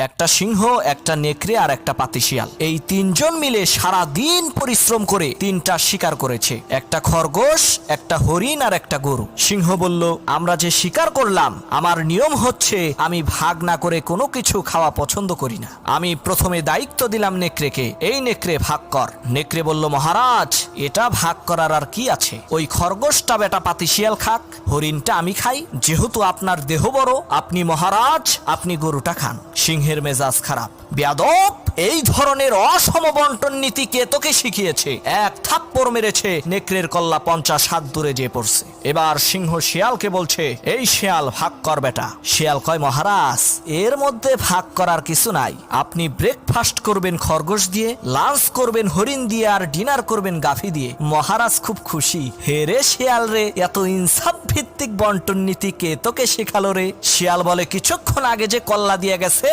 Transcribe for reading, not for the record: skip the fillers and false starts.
একটা সিংহ, একটা নেকড়ে আর একটা পাতিশিয়াল, এই তিনজন মিলে সারা দিন পরিশ্রম করে তিনটা শিকার করেছে, একটা খরগোশ, একটা হরিণ আর একটা গরু। সিংহ বলল, আমরা যে শিকার করলাম, আমার নিয়ম হচ্ছে আমি ভাগ না করে কোনো কিছু খাওয়া পছন্দ করি না। আমি প্রথমে দায়িত্ব দিলাম নেকড়েকে, এই নেকড়ে ভাগ কর। নেকড়ে বলল, মহারাজ এটা ভাগ করার আর কি আছে, ওই খরগোশটা বেটা পাতিশিয়াল খাক, হরিণটা আমি খাই, যেহেতু আপনার দেহ বড়, আপনি মহারাজ, আপনি গরুটা খান। সিংহের মেজাজ খারাপ, বেয়াদব, এই ধরনের অসম বন্টন নীতি কে তোকে শিখিয়েছে? এক থাপ্পড় মেরেছে, নেকড়ের কল্লা 50 হাত দূরে যেয়ে পড়ছে। এবার সিংহ শিয়ালকে বলছে, এই শিয়াল ভাগ কর বেটা। শিয়াল কয়, মহারাজ এর মধ্যে ভাগ করার কিছু নাই, আপনি ব্রেকফাস্ট করবেন খরগোশ দিয়ে, লাঞ্চ করবেন হরিণ দিয়ে, আর ডিনার করবেন গাভী দিয়ে। মহারাজ খুব খুশি। হে রে শিয়াল রে, এত ইনসাফ ভিত্তিক বন্টন নীতি কে তোকে শেখালো রে? শিয়াল বলে, কিছুক্ষণ আগে যে কল্লা দিয়ে গেছে